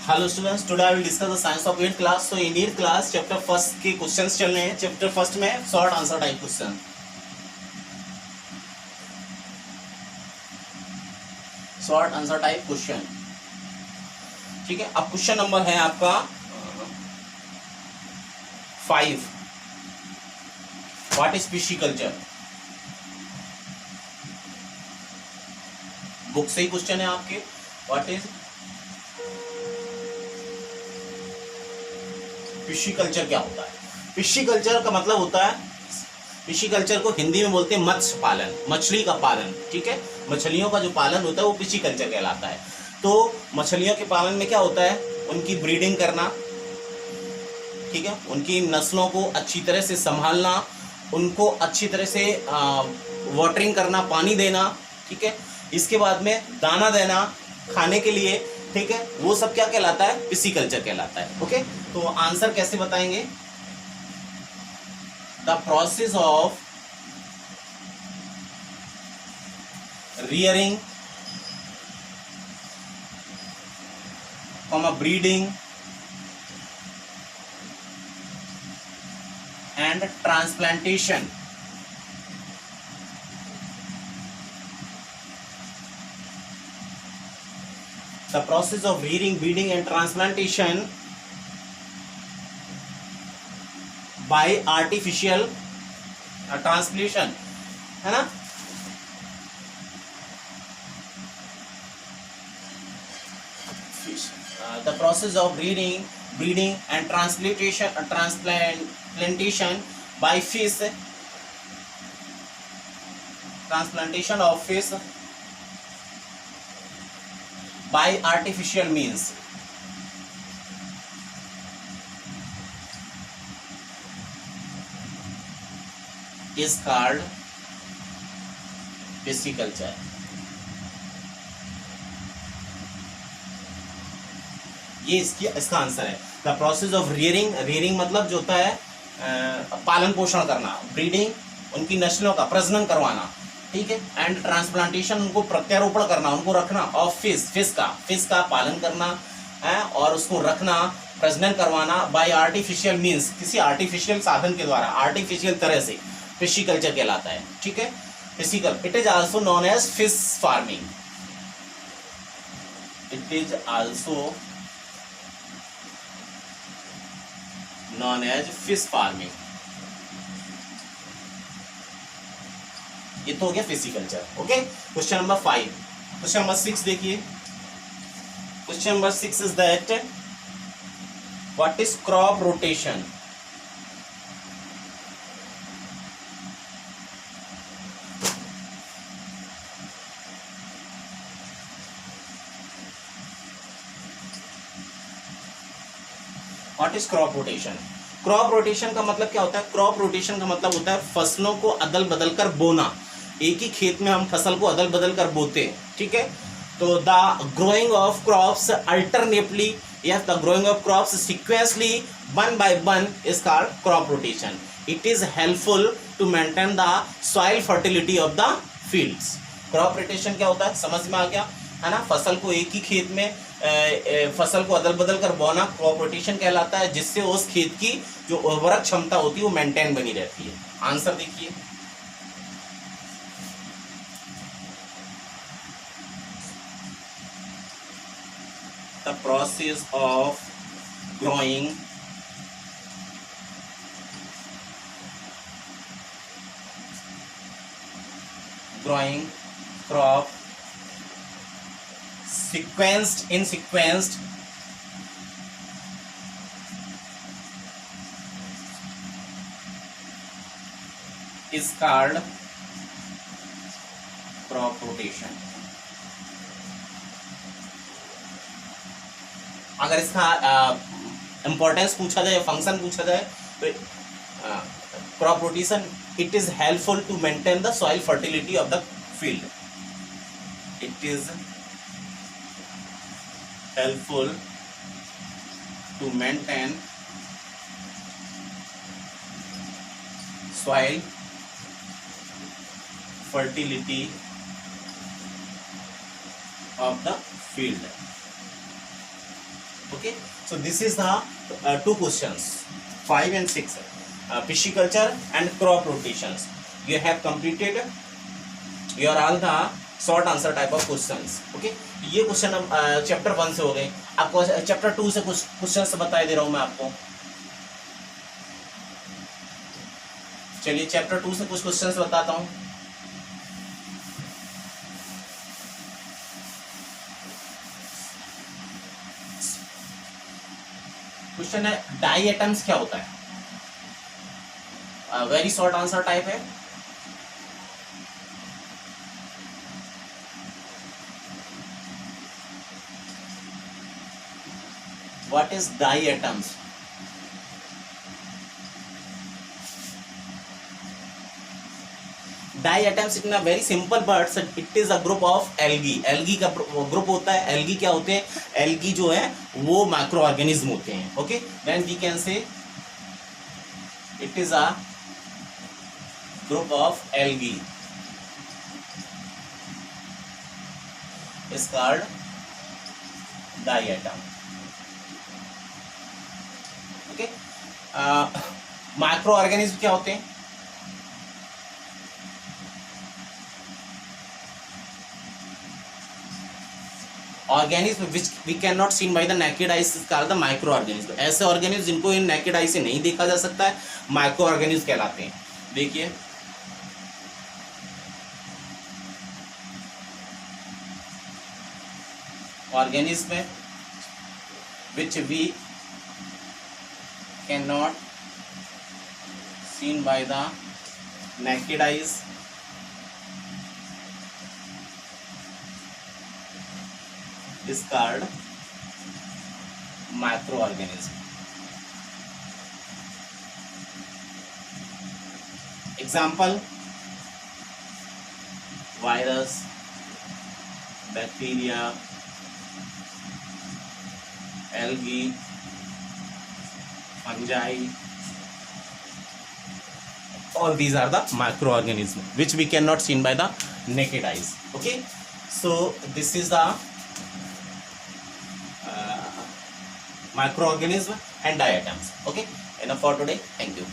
Hello students, today I will discuss the science of 8th class. So in 8th class chapter first के questions चल रहे हैं। Chapter first में short answer type question, short answer type question. ठीक है, अब question number है आपका 5। What is पिशीकल्चर? बुक से ही क्वेश्चन है आपके। What is pisciculture? क्या होता है? पिशीकल्चर का मतलब होता है, पिशीकल्चर को हिंदी में बोलते हैं मत्स्य पालन, मछली का पालन। ठीक है, मछलियों का जो पालन होता है वो पिशीकल्चर कहलाता है। तो मछलियों के पालन में क्या होता है? उनकी ब्रीडिंग करना, ठीक है, उनकी नस्लों को अच्छी तरह से संभालना, उनको अच्छी तरह से वाटरिंग करना, पानी देना, ठीक है, इसके बाद में दाना देना खाने के लिए, ठीक है, वो सब क्या कहलाता है? पिशीकल्चर कहलाता है। ओके, तो आंसर कैसे बताएंगे? The process of rearing, breeding and transplantation the process of rearing, breeding and transplantation by artificial translation, है ना? The process of rearing, breeding and transplantation by fish, transplantation of fish by artificial means is called pisciculture. ये इसका answer है। The process of rearing, rearing मतलब जो होता है पालन पोषण करना, ब्रीडिंग उनकी नस्लों का प्रजनन करवाना, ठीक है, एंड ट्रांसप्लांटेशन उनको प्रत्यारोपण करना, उनको रखना, और फिश का पालन करना है और उसको रखना, प्रजनन करवाना बाय आर्टिफिशियल मीन्स, किसी आर्टिफिशियल साधन के द्वारा, आर्टिफिशियल तरह से पिशीकल्चर कहलाता है। ठीक है, pisciculture it is also known as fish farming. It is also known as fish farming। ये तो हो गया pisciculture. Okay, question number 5। Question number 6 देखिए। Question number 6 is that what is crop rotation? What is crop rotation? Crop rotation का मतलब क्या होता है? क्रॉप रोटेशन का मतलब होता है फसलों को अदल बदल कर बोना। एक ही खेत में हम फसल को अदल बदल कर बोते हैं। ठीक है, तो the growing of crops alternately, yes, the growing of crops sequentially one by one is called crop rotation. It is helpful to maintain the soil fertility of the fields. Crop rotation क्या होता है? समझ में आ गया है ना? फसल को एक ही खेत में फसल को अदल बदल कर बोना क्रॉप रोटेशन कहलाता है, जिससे उस खेत की जो उर्वरक क्षमता होती है वो मेंटेन बनी रहती है। आंसर देखिए, the process of growing crop sequenced is called crop rotation। अगर इसका इंपॉर्टेंस पूछा जाए, फंक्शन पूछा जाए, तो crop rotation it is helpful to maintain the soil fertility of the field. It is helpful to maintain soil fertility of the field। Okay, so this is the two questions, 5 and 6, pisciculture and crop rotations. You have completed your all the short answer type of questions. Okay, ये question chapter 1 से हो गए. आपको chapter 2 से कुछ questions बता दे रहा हूं मैं आपको. चलिए चैप्टर 2 से कुछ क्वेश्चंस बताता हूं. क्वेश्चन है डाई एटम्स क्या होता है. वेरी शॉर्ट आंसर टाइप है. What is diatoms? Diatoms in a very simple words, it is a group of algae. Algae का ग्रुप होता है. algae क्या होते हैं? algae जो है वो माइक्रो ऑर्गेनिज्म होते हैं. Okay, then we can say it is a group of algae is called diatom. Okay, micro organism क्या होते हैं? Organism which we can not seen by the naked eye is called the micro organism. ऐसे organism जिनको in naked eye से नहीं देखा जा सकता है माइक्रो ऑर्गेनिज्म कहलाते हैं. देखिए organism which we cannot seen by the naked eyes is called microorganism. Example: virus, bacteria, algae, fungi. All these are the microorganisms which we cannot seen by the naked eyes. Okay, so this is the microorganism and diatoms. Okay, enough for today. Thank you.